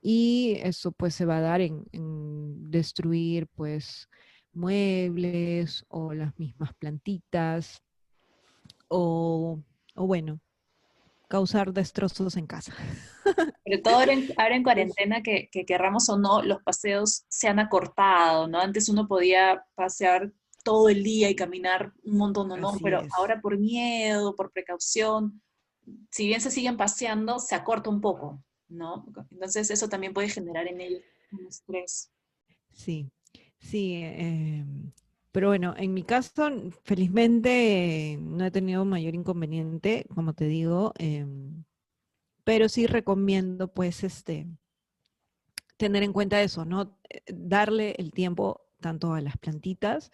y eso pues se va a dar en destruir pues muebles o las mismas plantitas o, o bueno, causar destrozos en casa. Sobre todo ahora en cuarentena, que querramos o no, los paseos se han acortado, ¿no? Antes uno podía pasear todo el día y caminar un montón o no, Así pero es. ahora por miedo, por precaución, si bien se siguen paseando, se acorta un poco, ¿no? Entonces eso también puede generar en ellos un estrés. Sí, sí. Pero bueno, en mi caso, felizmente no he tenido mayor inconveniente, como te digo, pero sí recomiendo, pues, tener en cuenta eso, ¿no? Darle el tiempo tanto a las plantitas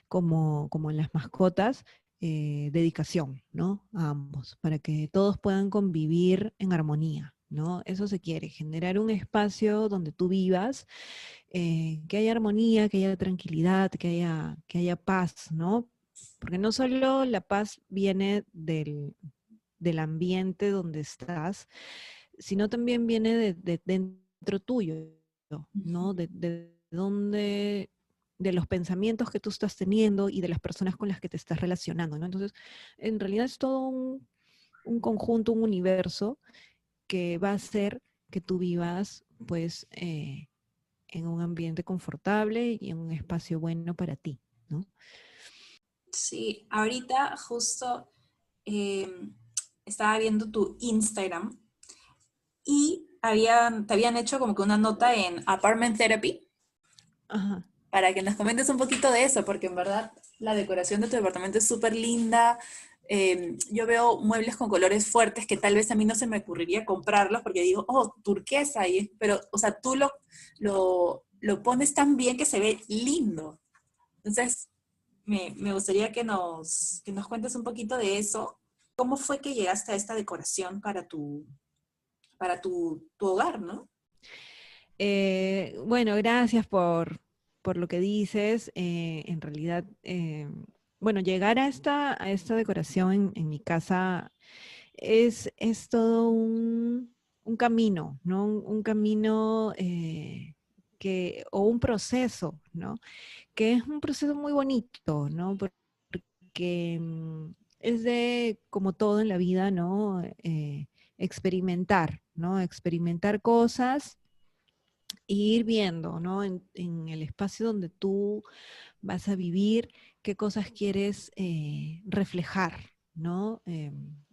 como a las mascotas, dedicación, ¿no? A ambos, para que todos puedan convivir en armonía, ¿no? Eso se quiere, generar un espacio donde tú vivas, que haya armonía, que haya tranquilidad, que haya paz, ¿no? Porque no solo la paz viene del ambiente donde estás, sino también viene de dentro tuyo, ¿no? De los pensamientos que tú estás teniendo y de las personas con las que te estás relacionando, ¿no? Entonces, en realidad es todo un conjunto, un universo que va a hacer que tú vivas, pues, en un ambiente confortable y en un espacio bueno para ti, ¿no? Sí, ahorita justo eh, estaba viendo tu Instagram y te habían hecho como que una nota en Apartment Therapy Ajá. para que nos comentes un poquito de eso, porque en verdad la decoración de tu departamento es súper linda. Yo veo muebles con colores fuertes que tal vez a mí no se me ocurriría comprarlos porque digo, oh, turquesa, pero, o sea, tú lo pones tan bien que se ve lindo. Entonces, me gustaría que nos cuentes un poquito de eso. ¿Cómo fue que llegaste a esta decoración para tu hogar, ¿no? Bueno, gracias por lo que dices. En realidad, bueno, llegar a esta decoración en mi casa es todo un camino, ¿no? Un camino o un proceso, ¿no? Que es un proceso muy bonito, ¿no? Porque es de, como todo en la vida, ¿no? Experimentar, ¿no? Experimentar cosas e ir viendo, ¿no? En el espacio donde tú vas a vivir, qué cosas quieres reflejar, ¿no?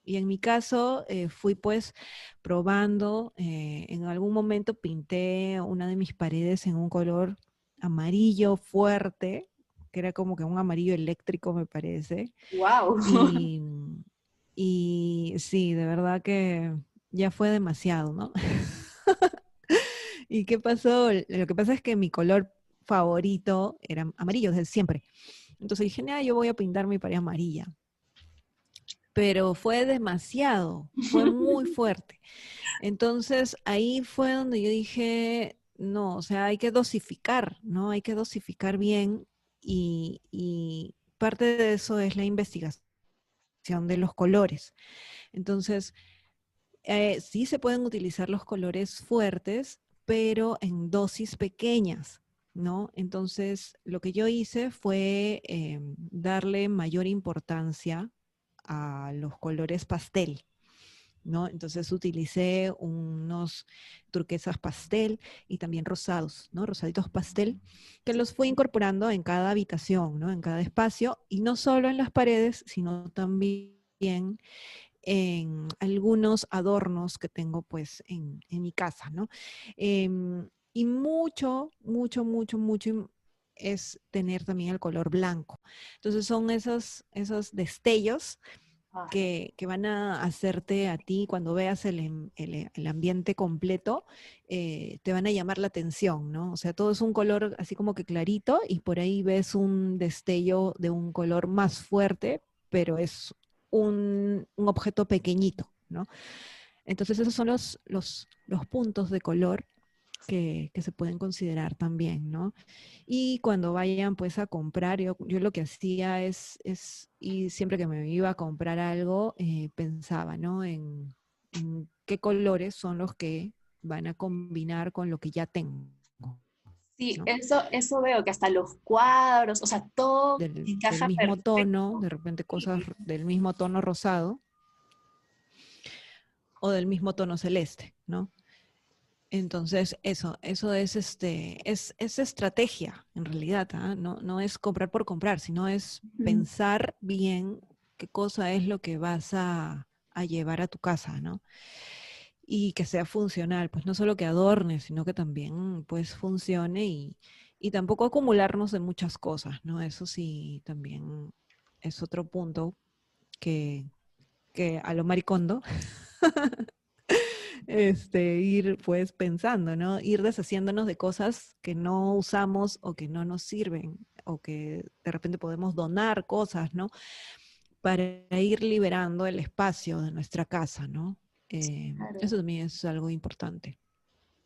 Y en mi caso fui pues probando, en algún momento pinté una de mis paredes en un color amarillo fuerte, que era como que un amarillo eléctrico me parece, ¡Wow! y, y sí, de verdad que ya fue demasiado, ¿no? ¿Y qué pasó? Lo que pasa es que mi color favorito era amarillo desde siempre. Entonces dije, nada, yo voy a pintar mi pared amarilla. Pero fue demasiado, fue muy fuerte. Entonces ahí fue donde yo dije, no, o sea, hay que dosificar, ¿no? Hay que dosificar bien y parte de eso es la investigación de los colores. Entonces, sí se pueden utilizar los colores fuertes, pero en dosis pequeñas, ¿no? Entonces, lo que yo hice fue darle mayor importancia a los colores pastel, ¿no? Entonces utilicé unos turquesas pastel y también rosados, ¿no? Rosaditos pastel, que los fui incorporando en cada habitación, ¿no? En cada espacio, y no solo en las paredes, sino también en algunos adornos que tengo pues en mi casa, ¿no? Y mucho, mucho, mucho, mucho es tener también el color blanco. Entonces son esos destellos Ah, que van a hacerte a ti cuando veas el ambiente completo, te van a llamar la atención, ¿no? O sea, todo es un color así como que clarito y por ahí ves un destello de un color más fuerte, pero es un objeto pequeñito, ¿no? Entonces esos son los puntos de color que se pueden considerar también, ¿no? Y cuando vayan pues a comprar, yo lo que hacía y siempre que me iba a comprar algo, pensaba, ¿no? En qué colores son los que van a combinar con lo que ya tengo, sí, ¿no? eso veo, que hasta los cuadros, o sea, todo Del encaja mismo tono, perfecto. de repente cosas Sí. del mismo tono rosado. o del mismo tono celeste, ¿no? Entonces, eso es estrategia, en realidad, ¿ah? No es comprar por comprar, sino es Ujú. pensar bien qué cosa es lo que vas a llevar a tu casa, ¿no? Y que sea funcional, pues no solo que adorne, sino que también pues funcione y tampoco acumularnos de muchas cosas, ¿no? Eso sí también es otro punto que, que a lo maricondo, ir pues pensando, ¿no? Ir deshaciéndonos de cosas que no usamos o que no nos sirven o que de repente podemos donar cosas, ¿no? Para ir liberando el espacio de nuestra casa, ¿no? Claro. Eso también es algo importante.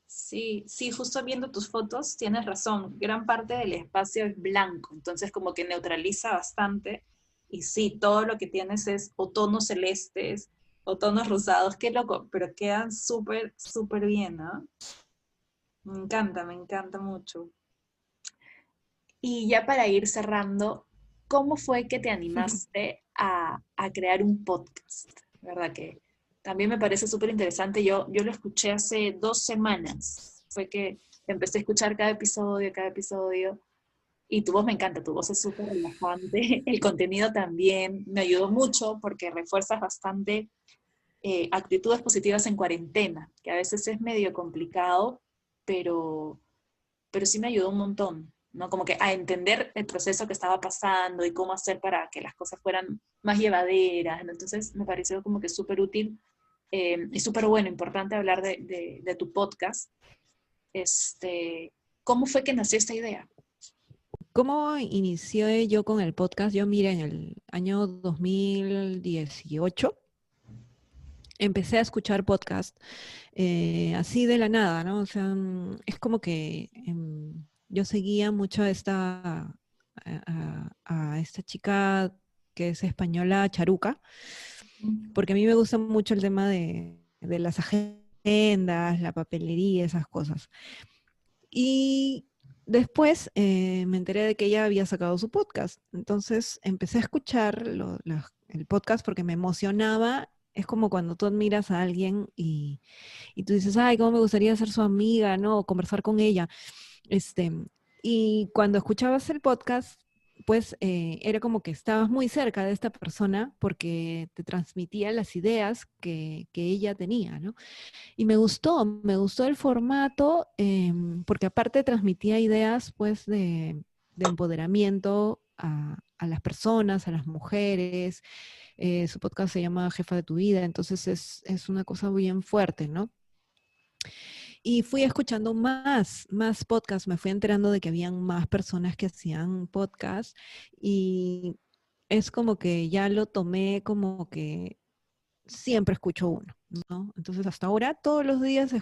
Sí, sí, justo viendo tus fotos, tienes razón. Gran parte del espacio es blanco, entonces como que neutraliza bastante. Y sí, todo lo que tienes es o tonos celestes o tonos rosados, qué loco, pero quedan súper, súper bien, ¿no? Me encanta mucho. Y ya para ir cerrando, ¿cómo fue que te animaste a crear un podcast? ¿Verdad? Que también me parece súper interesante. Yo lo escuché hace 2 semanas. Fue que empecé a escuchar cada episodio. Y tu voz me encanta, tu voz es súper relajante. El contenido también me ayudó mucho porque refuerzas bastante actitudes positivas en cuarentena, que a veces es medio complicado, pero sí me ayudó un montón, ¿no? Como que a entender el proceso que estaba pasando y cómo hacer para que las cosas fueran más llevaderas, ¿no? Entonces me pareció como que súper útil y súper bueno, importante hablar de tu podcast. ¿Cómo fue que nació esta idea? ¿Cómo inicié yo con el podcast? Yo, mira, en el año 2018 empecé a escuchar podcast así de la nada, ¿no? O sea, es como que yo seguía mucho a a esta chica que es española, Charuca, porque a mí me gusta mucho el tema de las agendas, la papelería, esas cosas. Y después me enteré de que ella había sacado su podcast. Entonces empecé a escuchar el podcast porque me emocionaba. Es como cuando tú admiras a alguien y tú dices, ay, cómo me gustaría ser su amiga, ¿no? O conversar con ella. Este, y cuando escuchabas el podcast, pues era como que estabas muy cerca de esta persona porque te transmitía las ideas que ella tenía, ¿no? Y me gustó el formato, porque aparte transmitía ideas pues de empoderamiento a las personas, a las mujeres. Su podcast se llama Jefa de tu vida, entonces es una cosa bien fuerte, ¿no? Y fui escuchando más podcasts, me fui enterando de que habían más personas que hacían podcasts y es como que ya lo tomé como que siempre escucho uno, ¿no? Entonces hasta ahora todos los días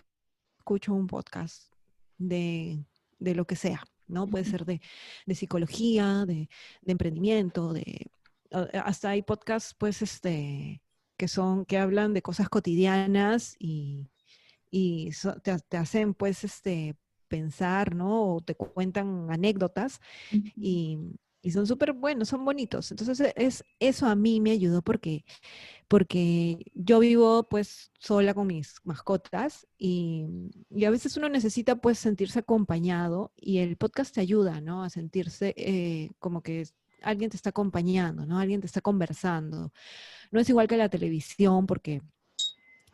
escucho un podcast de, de lo que sea, ¿no? Puede ser de psicología, de emprendimiento, hasta hay podcasts, pues, que hablan de cosas cotidianas te hacen, pues, pensar, ¿no? O te cuentan anécdotas y, y son súper buenos, son bonitos. Entonces, eso a mí me ayudó porque yo vivo pues sola con mis mascotas y a veces uno necesita pues sentirse acompañado y el podcast te ayuda, ¿no? A sentirse como que alguien te está acompañando, ¿no? Alguien te está conversando. No es igual que la televisión, porque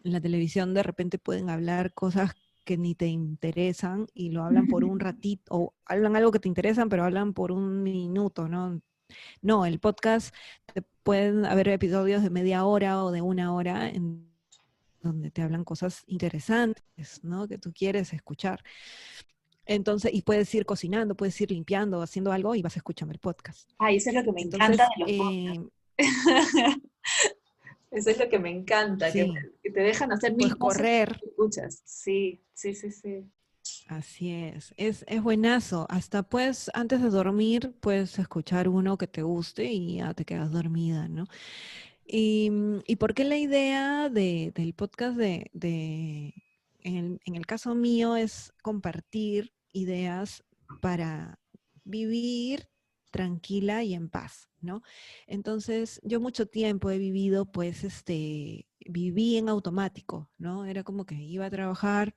en la televisión de repente pueden hablar cosas que ni te interesan y lo hablan por un ratito, o hablan algo que te interesan, pero hablan por un minuto, ¿no? No, el podcast pueden haber episodios de media hora o de una hora en donde te hablan cosas interesantes, ¿no? Que tú quieres escuchar. Entonces, y puedes ir cocinando, puedes ir limpiando, haciendo algo y vas escuchando el podcast. Ay, eso es lo que me encanta Entonces, de los podcasts. Eso es lo que me encanta, sí, que te dejan hacer puedes mil cosas correr. y escuchas. Sí, sí, sí, sí. Así es buenazo. Hasta pues antes de dormir puedes escuchar uno que te guste y ya te quedas dormida, ¿no? Y por qué la idea del podcast en el caso mío es compartir ideas para vivir tranquila y en paz, ¿no? Entonces, yo mucho tiempo he vivido pues viví en automático, ¿no? Era como que iba a trabajar,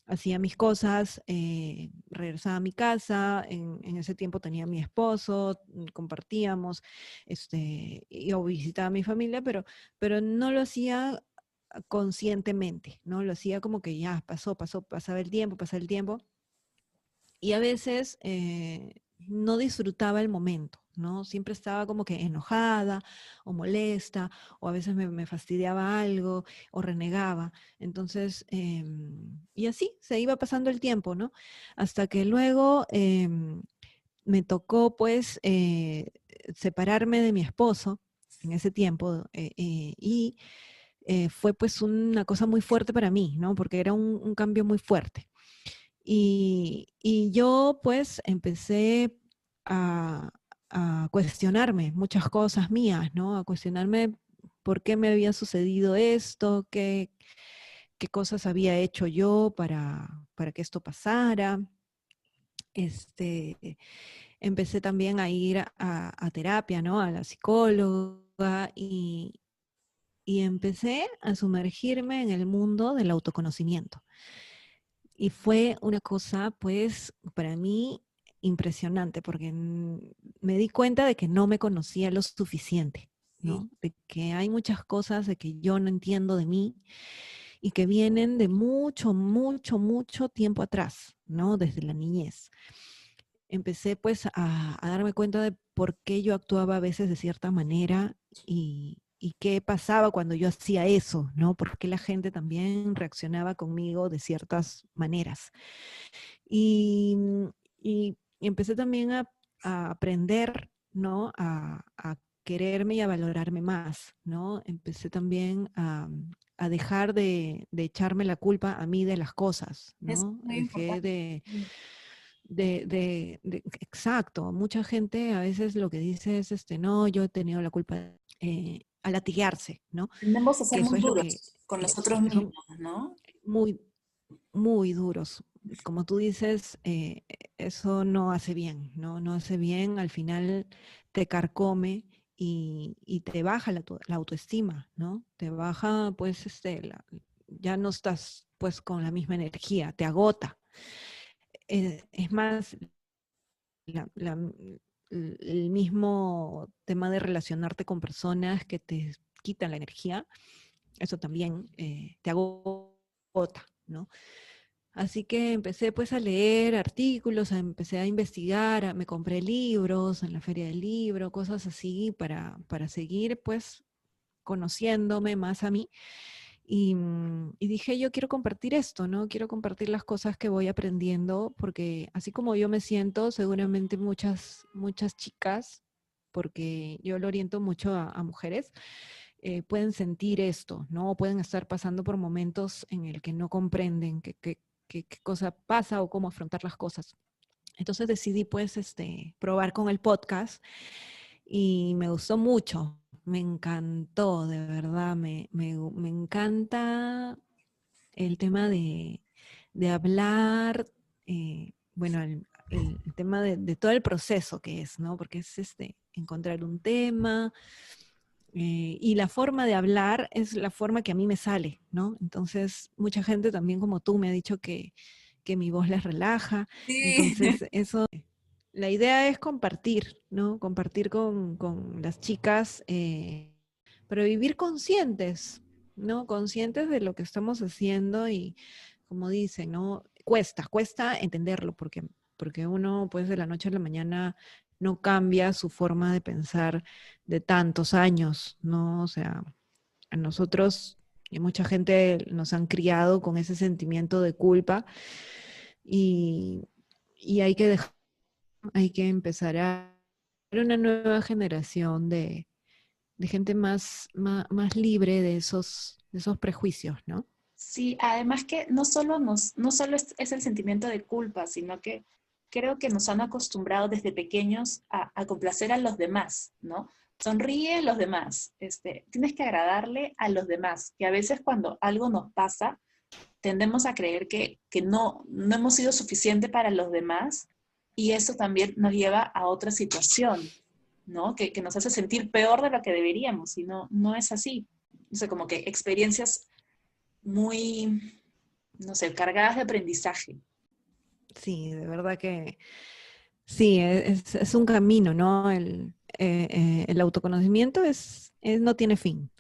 hacía mis cosas, regresaba a mi casa, en ese tiempo tenía a mi esposo, compartíamos, yo visitaba a mi familia, pero no lo hacía conscientemente, ¿no? Lo hacía como que ya pasaba el tiempo, y a veces no disfrutaba el momento, ¿no? Siempre estaba como que enojada o molesta, o a veces me fastidiaba algo o renegaba. Entonces, y así se iba pasando el tiempo, ¿no? Hasta que luego me tocó pues separarme de mi esposo en ese tiempo, y fue pues una cosa muy fuerte para mí, ¿no? Porque era un cambio muy fuerte. Y yo pues empecé a, a cuestionarme muchas cosas mías, ¿no? A cuestionarme por qué me había sucedido esto, qué cosas había hecho yo para que esto pasara. Este, Empecé también a ir a terapia, ¿no? A la psicóloga, y empecé a sumergirme en el mundo del autoconocimiento. Y fue una cosa, pues, para mí impresionante, porque me di cuenta de que no me conocía lo suficiente, Sí. ¿no? De que hay muchas cosas de que yo no entiendo de mí y que vienen de mucho, mucho, mucho tiempo atrás, ¿no? Desde la niñez. Empecé pues a darme cuenta de por qué yo actuaba a veces de cierta manera, y qué pasaba cuando yo hacía eso, ¿no? Por qué la gente también reaccionaba conmigo de ciertas maneras. Y, y empecé también a aprender, ¿no? A quererme y a valorarme más, ¿no? Empecé también a dejar de echarme la culpa a mí de las cosas, Es ¿no? muy Dejé importante. exacto, mucha gente a veces lo que dice es, no, yo he tenido la culpa, a latigarse, ¿no? Tendemos a ser Que eso muy es lo duros que con nosotros son mismos, ¿no? muy, muy duros. Como tú dices, eso no hace bien, ¿no? No hace bien, al final te carcome y te baja la autoestima, ¿no? Te baja, pues, ya no estás, pues, con la misma energía, te agota. Es más, la- la- el mismo tema de relacionarte con personas que te quitan la energía, eso también te agota, ¿no? Así que empecé pues a leer artículos, empecé a investigar, me compré libros en la feria del libro, cosas así para seguir pues conociéndome más a mí. Y dije, yo quiero compartir esto, ¿no? Quiero compartir las cosas que voy aprendiendo, porque así como yo me siento, seguramente muchas chicas, porque yo lo oriento mucho a mujeres, pueden sentir esto, ¿no? Pueden estar pasando por momentos en el que no comprenden qué cosa pasa o cómo afrontar las cosas. Entonces decidí pues probar con el podcast, y me gustó mucho, me encantó, de verdad, me encanta el tema de hablar, bueno, el tema de todo el proceso que es, ¿no? Porque es encontrar un tema, y la forma de hablar es la forma que a mí me sale, ¿no? Entonces, mucha gente también como tú me ha dicho que mi voz les relaja. Sí. Entonces, eso, la idea es compartir, ¿no? Compartir con las chicas, pero vivir conscientes, ¿no? Conscientes de lo que estamos haciendo, y como dice, ¿no? Cuesta entenderlo, porque uno, pues, de la noche a la mañana no cambia su forma de pensar de tantos años, ¿no? O sea, a nosotros y mucha gente nos han criado con ese sentimiento de culpa, y, y hay que empezar a ver una nueva generación de gente más libre de esos prejuicios, ¿no? Sí, además que no solo es el sentimiento de culpa, sino que creo que nos han acostumbrado desde pequeños a complacer a los demás, ¿no? Sonríe a los demás, tienes que agradarle a los demás, que a veces cuando algo nos pasa, tendemos a creer que no hemos sido suficiente para los demás, y eso también nos lleva a otra situación, ¿no? Que nos hace sentir peor de lo que deberíamos, y no es así. no sé, como que experiencias muy, no sé, cargadas de aprendizaje. Sí, de verdad que sí, es un camino, ¿no? El autoconocimiento no tiene fin.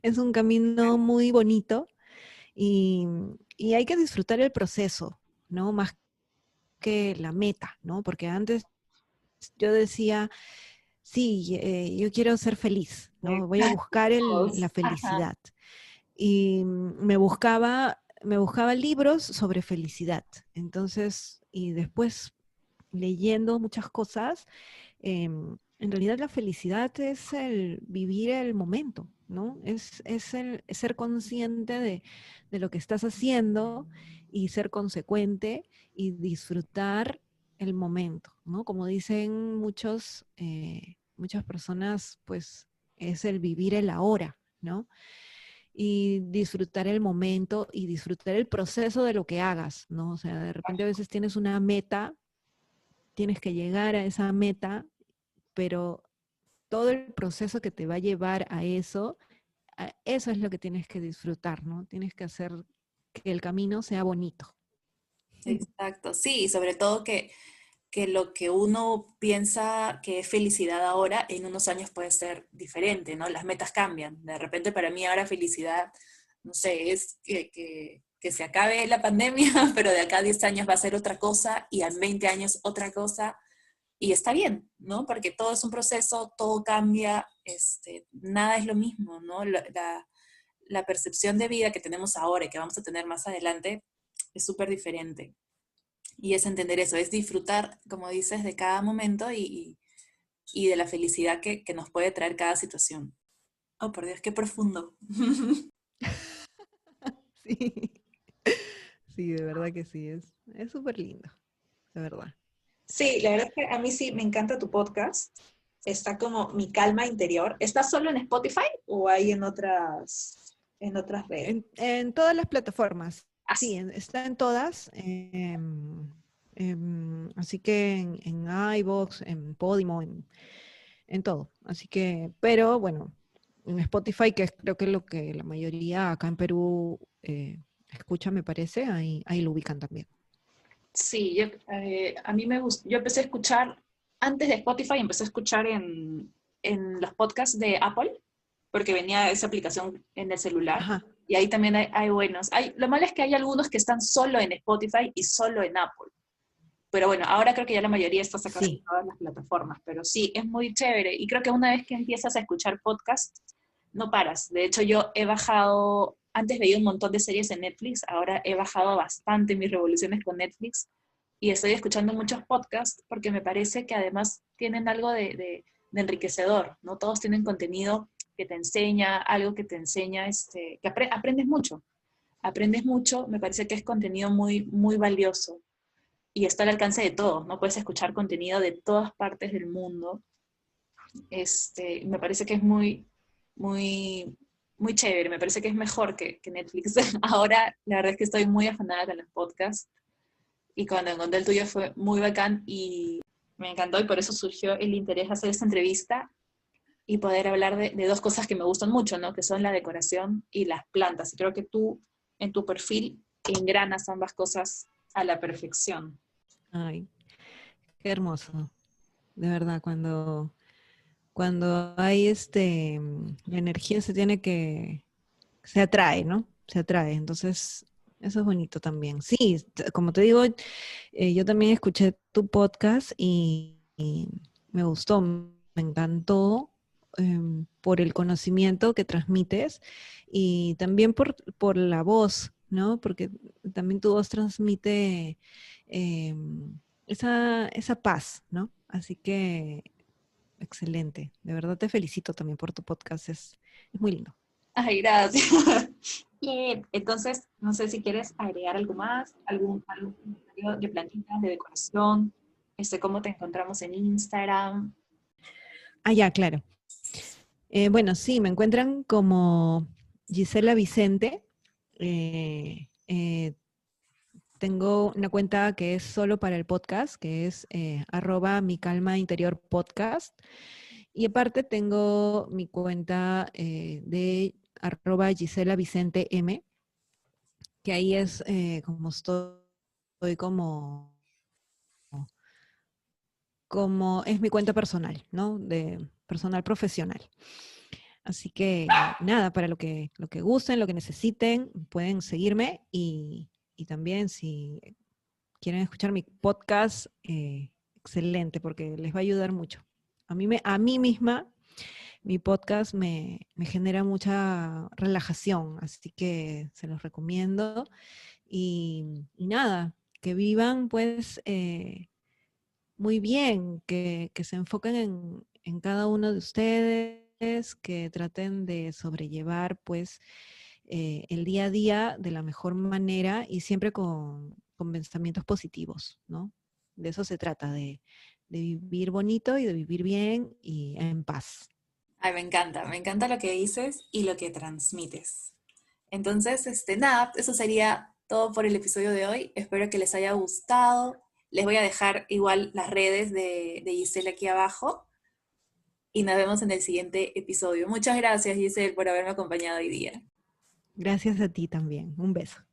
Es un camino muy bonito y, y hay que disfrutar el proceso, ¿no? Más que la meta, ¿no? Porque antes yo decía, sí, yo quiero ser feliz, ¿no? Voy a buscar la Ajá. felicidad. Y me buscaba libros sobre felicidad. Entonces, y después leyendo muchas cosas, en realidad la felicidad es el vivir el momento, ¿no? Es el ser consciente de lo que estás haciendo y ser consecuente y disfrutar el momento, ¿no? Como dicen muchas personas, pues es el vivir el ahora, ¿no? Y disfrutar el momento y disfrutar el proceso de lo que hagas, ¿no? O sea, de repente a veces tienes una meta, tienes que llegar a esa meta, pero todo el proceso que te va a llevar a eso es lo que tienes que disfrutar, ¿no? Tienes que hacer que el camino sea bonito. Exacto, sí, y sobre todo que lo que uno piensa que es felicidad ahora, en unos años puede ser diferente, ¿no? Las metas cambian. De repente para mí ahora felicidad, no sé, es que se acabe la pandemia, pero de acá a 10 años va a ser otra cosa y en 20 años otra cosa. Y está bien, ¿no? Porque todo es un proceso, todo cambia, nada es lo mismo, ¿no? La percepción de vida que tenemos ahora y que vamos a tener más adelante es súper diferente. Y es entender eso, es disfrutar, como dices, de cada momento y de la felicidad que nos puede traer cada situación. Oh, por Dios, qué profundo. Sí, sí, de verdad que sí, es súper lindo, de verdad. Sí, la verdad es que a mí sí me encanta tu podcast. Está como mi calma interior. ¿Está solo en Spotify o hay en otras redes? En todas las plataformas, Ah, sí, está en todas. Así que en iVoox, en Podimo, en todo. Así que, pero bueno, en Spotify, que es creo que es lo que la mayoría acá en Perú escucha, me parece, ahí lo ubican también. sí, a mí me gusta. Yo empecé a escuchar, antes de Spotify, empecé a escuchar en los podcasts de Apple, porque venía esa aplicación en el celular. Ajá, Y ahí también hay buenos. Lo malo es que hay algunos que están solo en Spotify y solo en Apple. Pero bueno, ahora creo que ya la mayoría está sacando en sí. todas las plataformas, pero sí, es muy chévere. Y creo que una vez que empiezas a escuchar podcasts, no paras. De hecho, yo he bajado, antes veía un montón de series en Netflix, ahora he bajado bastante mis revoluciones con Netflix y estoy escuchando muchos podcasts porque me parece que además tienen algo de enriquecedor, ¿no? Todos tienen contenido que te enseña, algo que te enseña, que aprendes mucho, me parece que es contenido muy, muy valioso y está al alcance de todos, ¿no? Puedes escuchar contenido de todas partes del mundo. Me parece que es muy, muy, muy chévere, me parece que es mejor que Netflix. Ahora, la verdad es que estoy muy afanada con los podcasts y cuando encontré el tuyo fue muy bacán y me encantó y por eso surgió el interés de hacer esta entrevista y poder hablar de dos cosas que me gustan mucho, ¿no? Que son la decoración y las plantas. Y creo que tú, en tu perfil, engranas ambas cosas a la perfección. Ay, qué hermoso. De verdad, cuando hay la energía se atrae, ¿no? Se atrae. Entonces, eso es bonito también. Sí, como te digo, yo también escuché tu podcast y me gustó, me encantó por el conocimiento que transmites y también por la voz, ¿no? Porque también tu voz transmite esa paz, ¿no? Así que excelente. De verdad te felicito también por tu podcast. Es muy lindo. Ay, gracias. Bien, entonces, no sé si quieres agregar algo más, algún comentario de plantitas, de decoración, cómo te encontramos en Instagram. Ah, ya, claro. Bueno, sí, me encuentran como Gisela Vicente. Eh, eh, Tengo una cuenta que es solo para el podcast, que es @mi calma interior podcast. Y aparte tengo mi cuenta de @GiselaVicenteM, que ahí es como estoy como es mi cuenta personal, ¿no? De personal profesional. Así que nada, para lo que gusten, lo que necesiten, pueden seguirme y también si quieren escuchar mi podcast, excelente, porque les va a ayudar mucho. A mí misma, mi podcast me genera mucha relajación, así que se los recomiendo. Y nada, que vivan pues muy bien, que se enfoquen en cada uno de ustedes, que traten de sobrellevar pues el día a día de la mejor manera y siempre con pensamientos positivos, ¿no? De eso se trata, de vivir bonito y de vivir bien y en paz. Ay, me encanta lo que dices y lo que transmites. Entonces, nada, eso sería todo por el episodio de hoy. Espero que les haya gustado. Les voy a dejar igual las redes de Giselle aquí abajo y nos vemos en el siguiente episodio. Muchas gracias, Giselle, por haberme acompañado hoy día. Gracias a ti también. Un beso.